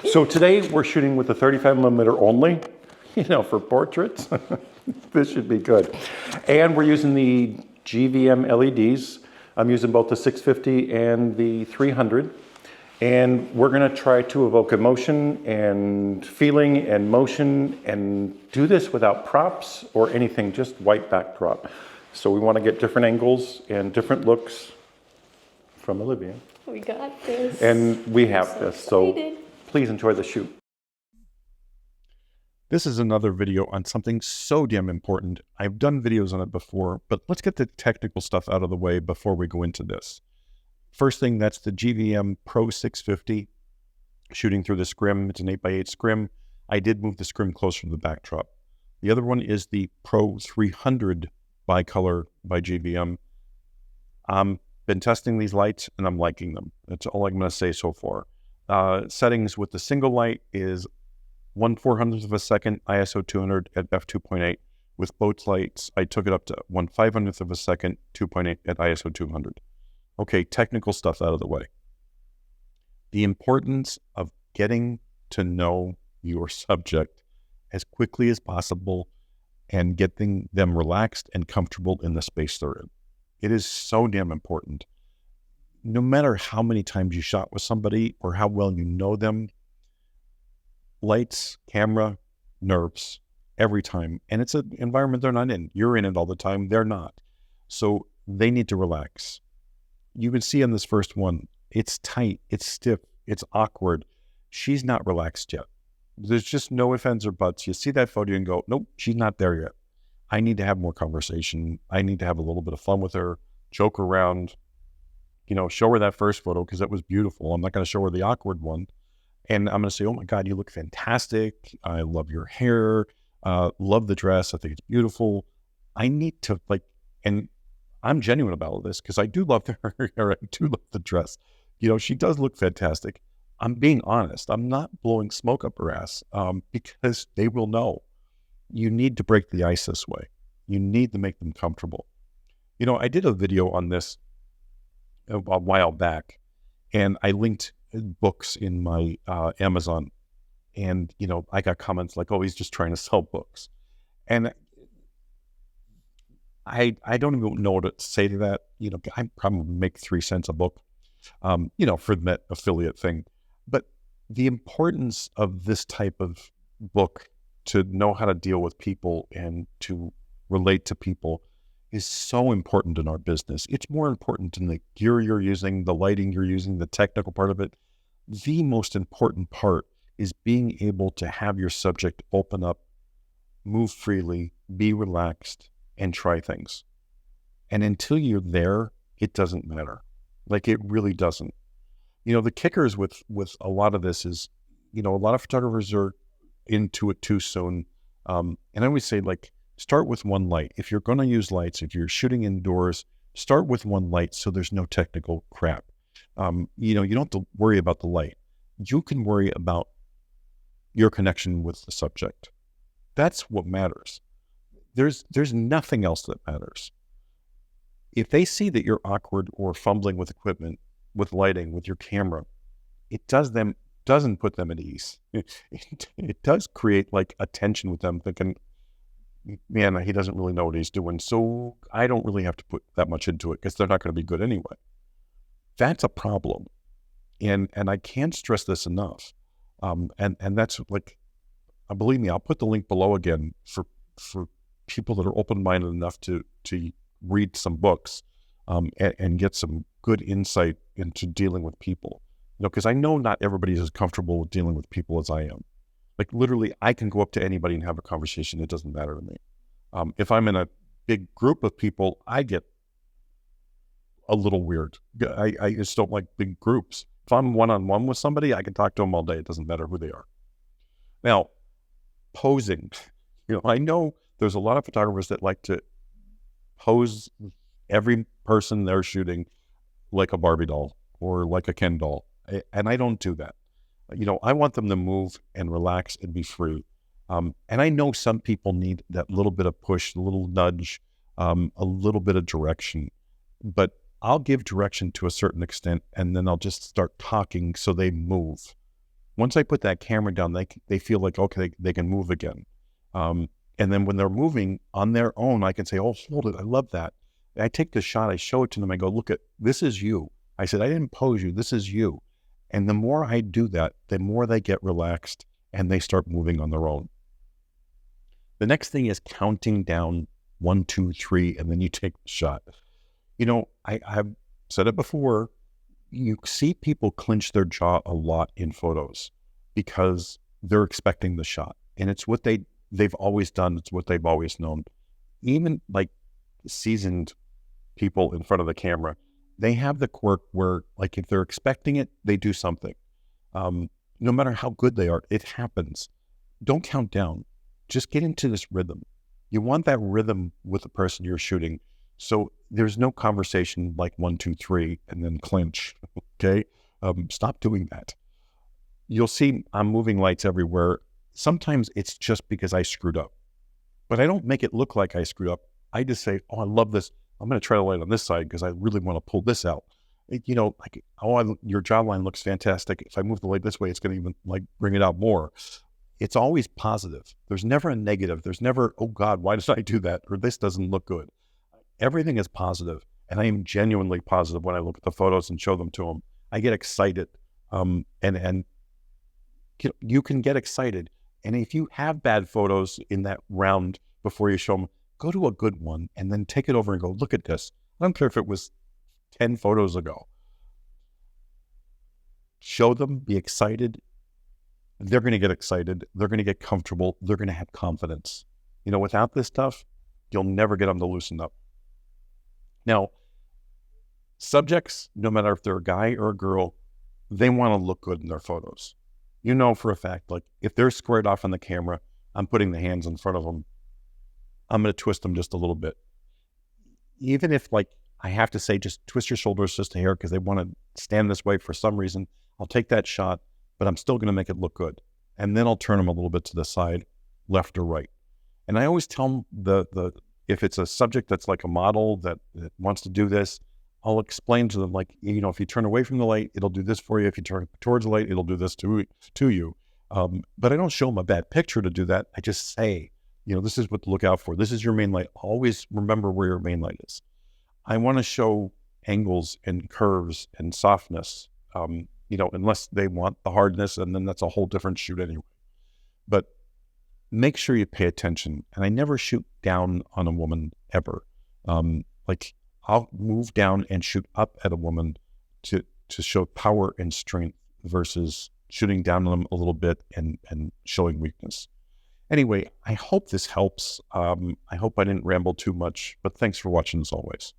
So today we're shooting with the 35mm only, for portraits. This should be good. And we're using the GVM LEDs. I'm using both the 650 and the 300. And we're gonna try to evoke emotion and feeling and motion and do this without props or anything, just white backdrop. So we wanna get different angles and different looks from Olivia. We got this. And we have so this, excited. so please enjoy the shoot. This is another video on something so damn important. I've done videos on it before, but let's get the technical stuff out of the way before we go into this. First thing, that's the GVM Pro 650 shooting through the scrim. It's an 8x8 scrim. I did move the scrim closer to the backdrop. The other one is the Pro 300 bicolor by GVM. Been testing these lights and I'm liking them. That's all I'm going to say so far. Settings with the single light is 1/400th of a second, ISO 200 at f2.8. With both lights, I took it up to 1/500th of a second, 2.8 at ISO 200. Okay, technical stuff out of the way. The importance of getting to know your subject as quickly as possible and getting them relaxed and comfortable in the space they're in. It is so damn important. No matter how many times you shot with somebody or how well you know them, lights, camera, nerves, every time. And it's an environment they're not in. You're in it all the time. They're not. So they need to relax. You can see on this first one, it's tight, it's stiff, it's awkward. She's not relaxed yet. There's just no ifs, ands, or buts. You see that photo and go, nope, she's not there yet. I need to have more conversation. I need to have a little bit of fun with her, joke around, show her that first photo because that was beautiful. I'm not going to show her the awkward one. And I'm going to say, oh my God, you look fantastic. I love your hair. Love the dress. I think it's beautiful. I need to and I'm genuine about all this because I do love her hair. I do love the dress. She does look fantastic. I'm being honest. I'm not blowing smoke up her ass because they will know. You need to break the ice this way. You need to make them comfortable. I did a video on this a while back, and I linked books in my Amazon, and I got comments like, "Oh, he's just trying to sell books," and I don't even know what to say to that. I probably make 3 cents a book, for that affiliate thing. But the importance of this type of book to know how to deal with people and to relate to people is so important in our business. It's more important than the gear you're using, the lighting you're using, the technical part of it. The most important part is being able to have your subject open up, move freely, be relaxed, and try things. And until you're there, it doesn't matter. It really doesn't. The kickers with a lot of this is, a lot of photographers are into it too soon. And I always say, start with one light. If you're going to use lights, if you're shooting indoors, start with one light so there's no technical crap. You don't have to worry about the light. You can worry about your connection with the subject. That's what matters. There's nothing else that matters. If they see that you're awkward or fumbling with equipment, with lighting, with your camera, it doesn't put them at ease. It does create a tension with them thinking, man, he doesn't really know what he's doing. So I don't really have to put that much into it because they're not going to be good anyway. That's a problem. And I can't stress this enough. And that's believe me, I'll put the link below again for people that are open-minded enough to read some books and get some good insight into dealing with people. Because I know not everybody is as comfortable with dealing with people as I am. Literally, I can go up to anybody and have a conversation. It doesn't matter to me. If I'm in a big group of people, I get a little weird. I just don't like big groups. If I'm one-on-one with somebody, I can talk to them all day. It doesn't matter who they are. Now, posing. I know there's a lot of photographers that like to pose every person they're shooting like a Barbie doll or like a Ken doll. And I don't do that. I want them to move and relax and be free. And I know some people need that little bit of push, a little nudge, a little bit of direction. But I'll give direction to a certain extent, and then I'll just start talking so they move. Once I put that camera down, they feel like, okay, they can move again. And then when they're moving on their own, I can say, oh, hold it. I love that. I take the shot, I show it to them. I go, look, this is you. I said, I didn't pose you. This is you. And the more I do that, the more they get relaxed and they start moving on their own. The next thing is counting down 1, 2, 3, and then you take the shot. I've said it before. You see people clench their jaw a lot in photos because they're expecting the shot. And it's what they've always done. It's what they've always known. Even like seasoned people in front of the camera, they have the quirk where, like, if they're expecting it, they do something. No matter how good they are, it happens. Don't count down. Just get into this rhythm. You want that rhythm with the person you're shooting. So there's no conversation like 1, 2, 3, and then clinch. Okay. Stop doing that. You'll see I'm moving lights everywhere. Sometimes it's just because I screwed up, but I don't make it look like I screwed up. I just say, oh, I love this. I'm going to try the light on this side because I really want to pull this out. Like, oh, your jawline looks fantastic. If I move the light this way, it's going to even like bring it out more. It's always positive. There's never a negative. There's never, oh God, why did I do that? Or this doesn't look good. Everything is positive. And I am genuinely positive when I look at the photos and show them to them. I get excited. And you can get excited. And if you have bad photos in that round before you show them, go to a good one and then take it over and go, look at this. I don't care if it was 10 photos ago. Show them, be excited. They're going to get excited. They're going to get comfortable. They're going to have confidence. Without this stuff, you'll never get them to loosen up. Now, subjects, no matter if they're a guy or a girl, they want to look good in their photos. For a fact, like if they're squared off on the camera, I'm putting the hands in front of them. I'm going to twist them just a little bit. Even if like I have to say, just twist your shoulders just a hair because they want to stand this way for some reason, I'll take that shot, but I'm still going to make it look good. And then I'll turn them a little bit to the side, left or right. And I always tell them if it's a subject that's like a model that wants to do this, I'll explain to them, like, if you turn away from the light, it'll do this for you. If you turn towards the light, it'll do this to you. But I don't show them a bad picture to do that. I just say, this is what to look out for. This is your main light. Always remember where your main light is. I want to show angles and curves and softness, unless they want the hardness, and then that's a whole different shoot anyway. But make sure you pay attention. And I never shoot down on a woman ever. I'll move down and shoot up at a woman to show power and strength versus shooting down on them a little bit and showing weakness. Anyway, I hope this helps. I hope I didn't ramble too much, but thanks for watching as always.